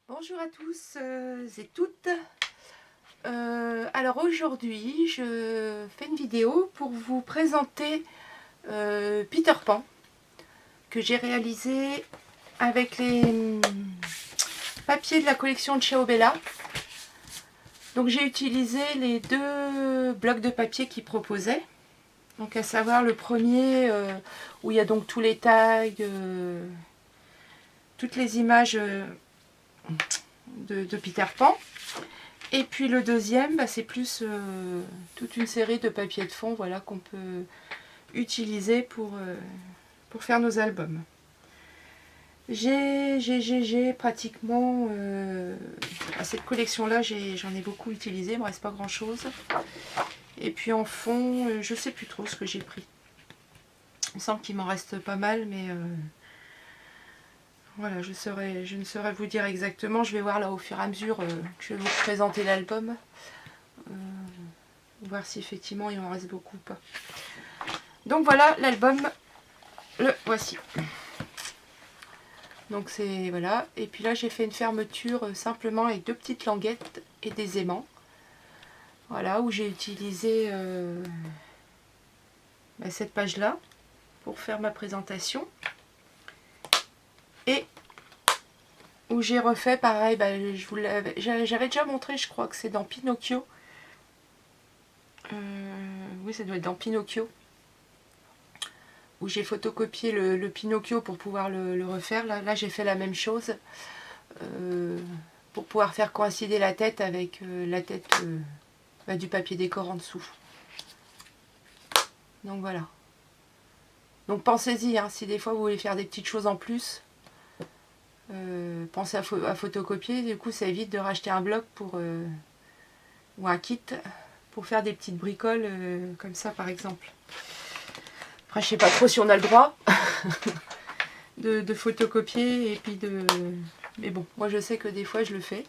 Bonjour à tous et toutes. Alors aujourd'hui, je fais une vidéo pour vous présenter Peter Pan que j'ai réalisé avec les papiers de la collection de Ciao Bella. Donc j'ai utilisé les deux blocs de papier qu'ils proposaient. Donc à savoir le premier où il y a donc tous les tags, toutes les images de Peter Pan. Et puis le deuxième, c'est plus toute une série de papiers de fond, voilà, qu'on peut utiliser pour faire nos albums. J'ai pratiquement à cette collection-là, j'en ai beaucoup utilisé, il ne me reste pas grand-chose. Et puis en fond, je ne sais plus trop ce que j'ai pris. Il me semble qu'il m'en reste pas mal, mais voilà, je ne saurais vous dire exactement. Je vais voir là au fur et à mesure que je vais vous présenter l'album. Voir si effectivement il en reste beaucoup ou pas. Donc voilà l'album, le voici. Donc c'est voilà. Et puis là j'ai fait une fermeture simplement avec deux petites languettes et des aimants. Voilà, où j'ai utilisé cette page là pour faire ma présentation. Et où j'ai refait pareil, j'avais déjà montré, je crois que c'est dans Pinocchio. Oui, ça doit être dans Pinocchio. Où j'ai photocopié le Pinocchio pour pouvoir le refaire. Là j'ai fait la même chose. Pour pouvoir faire coïncider la tête avec la tête du papier décor en dessous. Donc voilà. Donc pensez-y, hein, si des fois vous voulez faire des petites choses en plus, pensez à photocopier. Du coup ça évite de racheter un bloc ou un kit pour faire des petites bricoles comme ça par exemple. Après je sais pas trop si on a le droit de photocopier et puis de... Mais bon, moi je sais que des fois je le fais.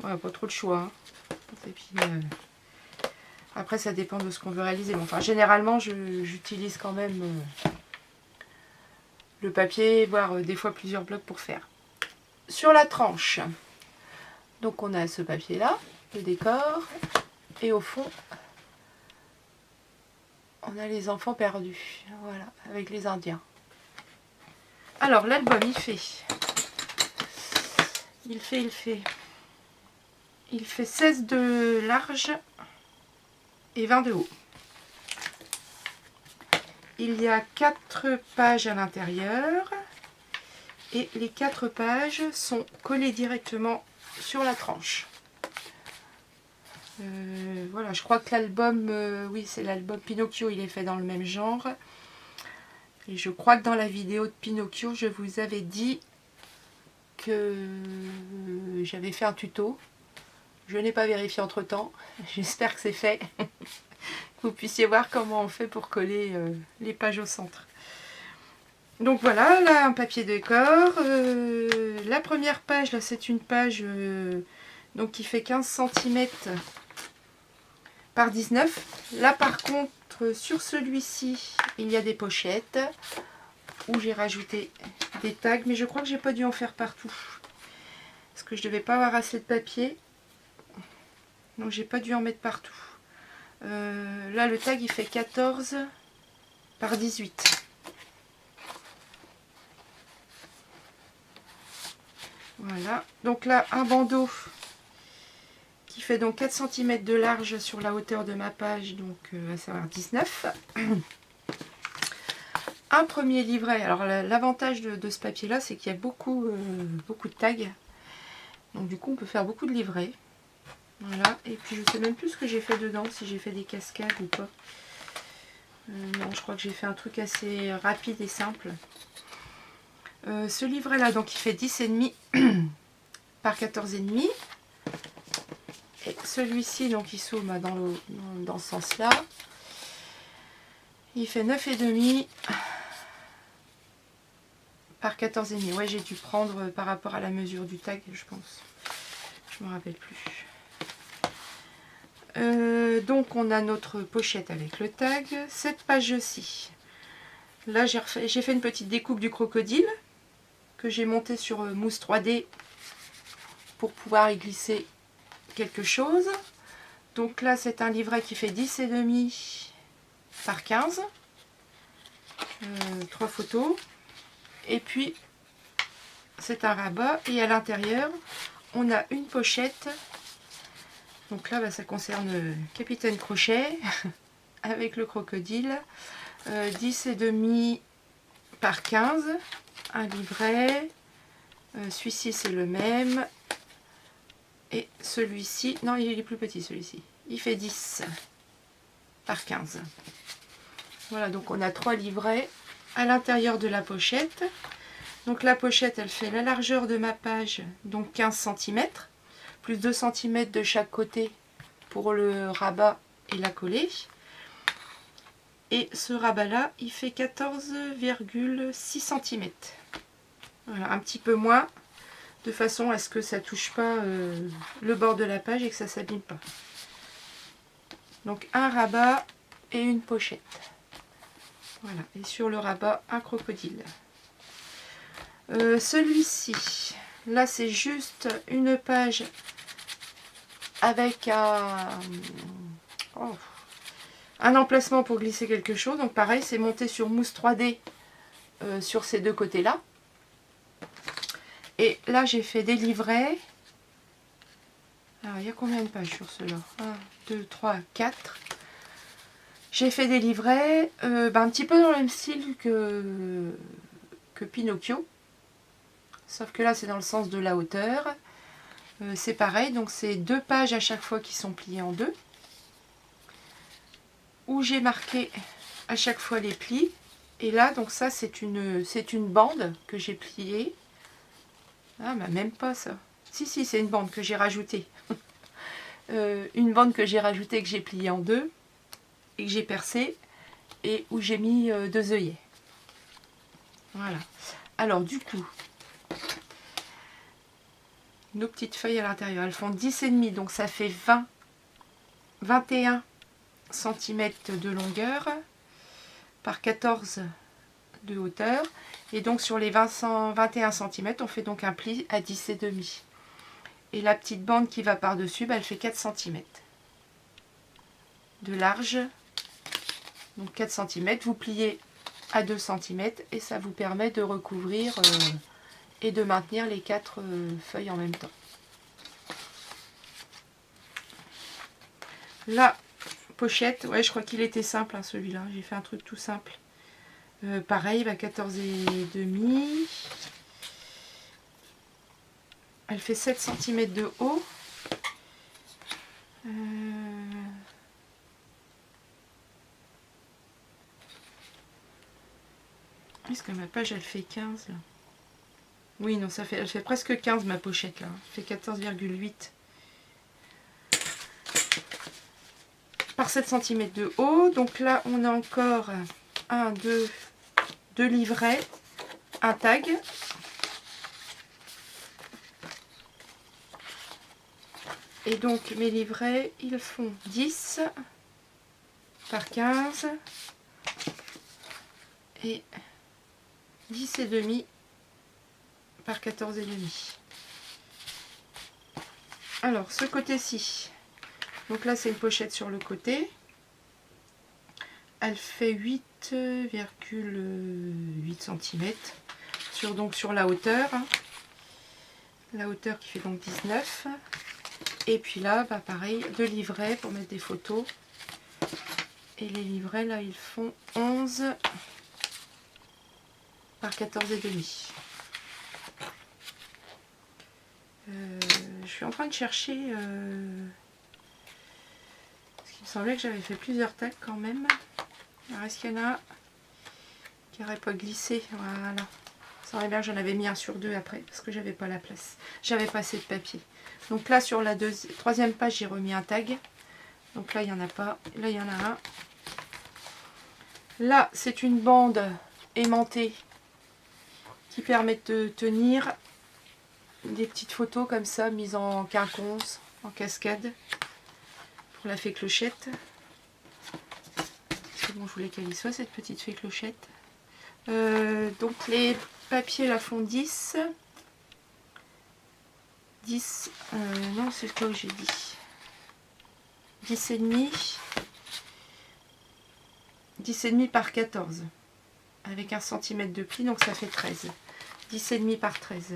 Ouais, pas trop de choix. Hein. Et puis, après ça dépend de ce qu'on veut réaliser. Bon, enfin généralement j'utilise quand même le papier, voire des fois plusieurs blocs pour faire. Sur la tranche, donc on a ce papier là, le décor, et au fond on a les enfants perdus, voilà, avec les Indiens. Alors l'album il fait 16 de large et 20 de haut. Il y a 4 pages à l'intérieur et les 4 pages sont collées directement sur la tranche. Voilà, je crois que l'album, oui c'est l'album Pinocchio, il est fait dans le même genre. Et je crois que dans la vidéo de Pinocchio, je vous avais dit que j'avais fait un tuto. Je n'ai pas vérifié entre temps, j'espère que c'est fait. Que vous puissiez voir comment on fait pour coller les pages au centre. Donc voilà, là un papier décor. La première page, là c'est une page donc qui fait 15 cm par 19. Là par contre, sur celui-ci, il y a des pochettes où j'ai rajouté des tags, mais je crois que j'ai pas dû en faire partout. Parce que je devais pas avoir assez de papier. Donc j'ai pas dû en mettre partout. Là le tag il fait 14 par 18. Voilà. Donc là un bandeau qui fait donc 4 cm de large sur la hauteur de ma page, donc à savoir 19. Un premier livret. Alors l'avantage de ce papier là, c'est qu'il y a beaucoup de tags. Donc du coup on peut faire beaucoup de livrets. Voilà, et puis je sais même plus ce que j'ai fait dedans, si j'ai fait des cascades ou pas. Non, je crois que j'ai fait un truc assez rapide et simple. Ce livret là, donc il fait 10,5 par 14,5. Et celui-ci, donc il s'ouvre dans ce sens là. Il fait 9,5 par 14,5. Ouais, j'ai dû prendre par rapport à la mesure du tag, je pense. Je me rappelle plus. Donc on a notre pochette avec le tag, cette page-ci. Là j'ai fait une petite découpe du crocodile. que j'ai monté sur mousse 3D pour pouvoir y glisser quelque chose. Donc là, c'est un livret qui fait 10,5 par 15. 3 photos. Et puis, c'est un rabat. Et à l'intérieur, on a une pochette. Donc là, ça concerne Capitaine Crochet avec le crocodile. 10,5 par 15. Un livret. Celui-ci, c'est le même. Et celui-ci, non, il est plus petit celui-ci. Il fait 10 par 15. Voilà, donc on a 3 livrets à l'intérieur de la pochette. Donc la pochette, elle fait la largeur de ma page, donc 15 cm, plus 2 cm de chaque côté pour le rabat et la coller. Et ce rabat-là, il fait 14,6 cm. Voilà, un petit peu moins, de façon à ce que ça ne touche pas le bord de la page et que ça ne s'abîme pas. Donc un rabat et une pochette. Voilà, et sur le rabat, un crocodile. Celui-ci, là c'est juste une page avec un emplacement pour glisser quelque chose. Donc pareil, c'est monté sur mousse 3D sur ces deux côtés-là. Et là, j'ai fait des livrets. Alors, il y a combien de pages sur ceux-là? 1, 2, 3, 4. J'ai fait des livrets un petit peu dans le même style que Pinocchio. Sauf que là, c'est dans le sens de la hauteur. C'est pareil, donc c'est 2 pages à chaque fois qui sont pliées en 2. Où j'ai marqué à chaque fois les plis. Et là, donc ça, c'est une bande que j'ai pliée. Ah, bah même pas ça. Si, c'est une bande que j'ai rajoutée. Une bande que j'ai rajoutée, que j'ai pliée en 2. Et que j'ai percée. Et où j'ai mis 2 œillets. Voilà. Alors, du coup, nos petites feuilles à l'intérieur, elles font 10,5. Donc, ça fait 21 cm de longueur par 14 de hauteur. Et donc sur les 21 cm, on fait donc un pli à 10,5. Et la petite bande qui va par-dessus, elle fait 4 cm de large. Donc 4 cm, vous pliez à 2 cm et ça vous permet de recouvrir et de maintenir les 4 feuilles en même temps. La pochette, ouais, je crois qu'il était simple hein, celui-là, j'ai fait un truc tout simple. Pareil, 14,5. Elle fait 7 cm de haut. Est-ce que ma page elle fait 15 là? Oui, non, elle fait presque 15 ma pochette là. Elle fait 14,8 par 7 cm de haut. Donc là, on a encore 1, 2 livrets, un tag. Et donc mes livrets, ils font 10 par 15 et 10,5 par 14,5. Alors ce côté-ci, donc là c'est une pochette sur le côté. Elle fait 8,8 cm sur la hauteur. La hauteur qui fait donc 19. Et puis là, pareil, 2 livrets pour mettre des photos. Et les livrets, là, ils font 11 par 14,5. Je suis en train de chercher... parce qu'il me semblait que j'avais fait plusieurs tags quand même. Alors, est-ce qu'il y en a qui n'aurait pas glissé? Voilà. Ça aurait bien, j'en avais mis un sur 2 après, parce que j'avais pas la place. J'avais pas assez de papier. Donc là, sur la troisième page, j'ai remis un tag. Donc là, il n'y en a pas. Là, il y en a un. Là, c'est une bande aimantée qui permet de tenir des petites photos comme ça, mises en quinconce, en cascade, pour la fée clochette. C'est bon, je voulais qu'elle y soit, cette petite fée clochette. Donc les papiers là font 10. 10, non c'est quoi que j'ai dit, 10 et demi, 10 et demi par 14 avec 1 cm de pli, donc ça fait 13. 10 et demi par 13.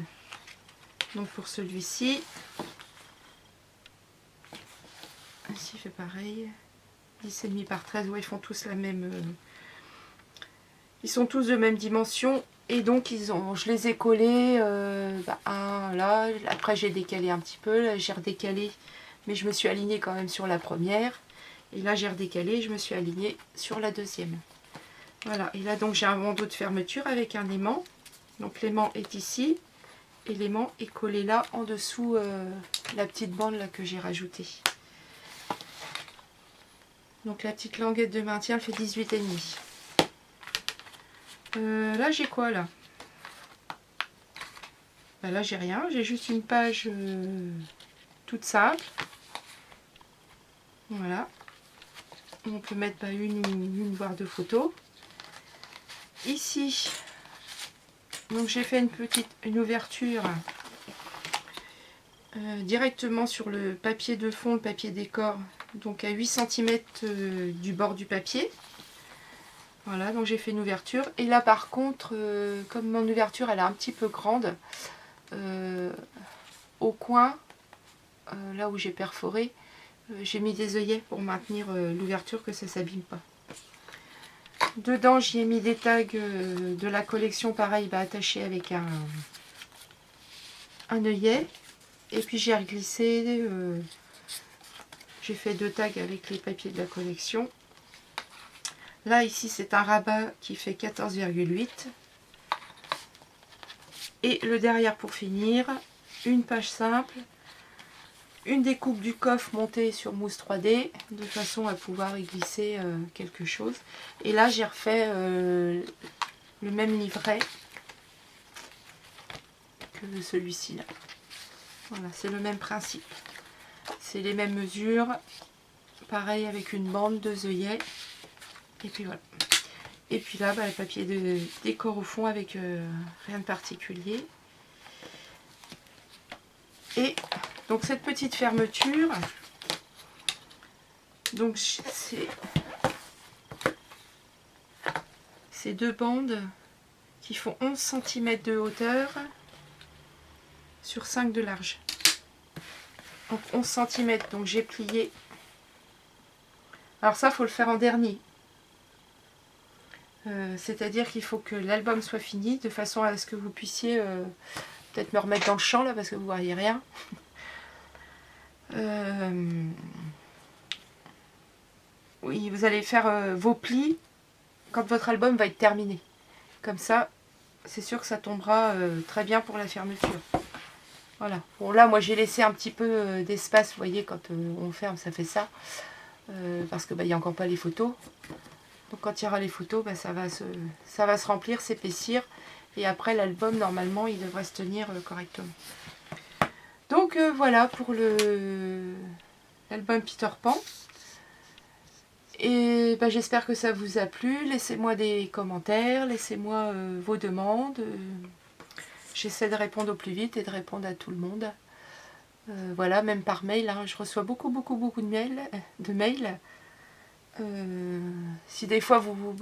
Donc pour celui-ci, ici fait pareil, 10 et demi par 13. Ouais, ils font tous la même, ils sont tous de même dimension. Et donc je les ai collés, un là, après j'ai décalé un petit peu, là j'ai redécalé, mais je me suis alignée quand même sur la première. Et là j'ai redécalé, je me suis alignée sur la deuxième. Voilà, et là donc j'ai un bandeau de fermeture avec un aimant. Donc l'aimant est ici, et l'aimant est collé là, en dessous la petite bande là que j'ai rajoutée. Donc la petite languette de maintien, elle fait 18,5. Là j'ai quoi là? Ben là j'ai rien, j'ai juste une page toute simple. Voilà. On peut mettre une voire deux photos. Ici, donc j'ai fait une ouverture directement sur le papier de fond, le papier décor, donc à 8 cm du bord du papier. Voilà, donc j'ai fait une ouverture. Et là par contre, comme mon ouverture elle est un petit peu grande, au coin, là où j'ai perforé, j'ai mis des œillets pour maintenir l'ouverture, que ça ne s'abîme pas. Dedans j'y ai mis des tags de la collection, pareil, attachés avec un œillet. Et puis j'ai reglissé, j'ai fait 2 tags avec les papiers de la collection. Là ici c'est un rabat qui fait 14,8. Et le derrière pour finir, une page simple, une découpe du coffre montée sur mousse 3D, de façon à pouvoir y glisser quelque chose. Et là j'ai refait le même livret que celui-ci là. Voilà, c'est le même principe. C'est les mêmes mesures. Pareil avec une bande, 2 œillets. Et puis voilà. Et puis là, le papier de décor au fond avec rien de particulier. Et donc cette petite fermeture, donc c'est 2 bandes qui font 11 cm de hauteur sur 5 de large. Donc 11 cm, donc j'ai plié. Alors ça, il faut le faire en dernier. C'est-à-dire qu'il faut que l'album soit fini, de façon à ce que vous puissiez peut-être me remettre dans le champ là, parce que vous ne voyez rien. Oui, vous allez faire vos plis quand votre album va être terminé. Comme ça, c'est sûr que ça tombera très bien pour la fermeture. Voilà. Bon là, moi j'ai laissé un petit peu d'espace, vous voyez, quand on ferme, ça fait ça. Parce que il n'y a encore pas les photos. Donc quand il y aura les photos, ça va se remplir, s'épaissir. Et après l'album, normalement, il devrait se tenir correctement. Donc voilà pour l'album Peter Pan. Et j'espère que ça vous a plu. Laissez-moi des commentaires, laissez-moi vos demandes. J'essaie de répondre au plus vite et de répondre à tout le monde. Voilà, même par mail, hein, je reçois beaucoup de mails. Si des fois vous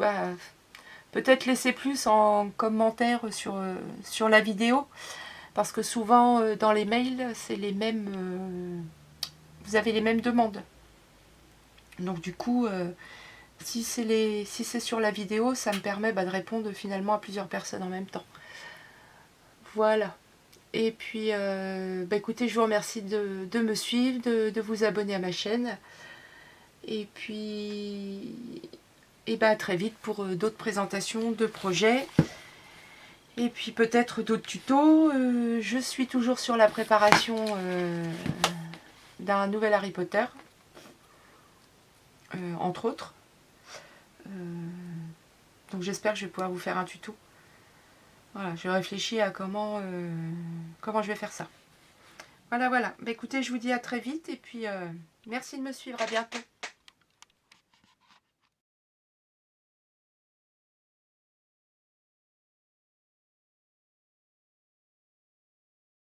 peut-être laissez plus en commentaire sur la vidéo, parce que souvent dans les mails c'est les mêmes, vous avez les mêmes demandes. Donc du coup, si c'est sur la vidéo, ça me permet de répondre finalement à plusieurs personnes en même temps. Voilà. Et puis, écoutez, je vous remercie de me suivre, de vous abonner à ma chaîne. Et puis, à très vite pour d'autres présentations de projets. Et puis peut-être d'autres tutos. Je suis toujours sur la préparation d'un nouvel Harry Potter. Entre autres. Donc j'espère que je vais pouvoir vous faire un tuto. Voilà, je réfléchis à comment je vais faire ça. Voilà. Écoutez, je vous dis à très vite et puis merci de me suivre. À bientôt.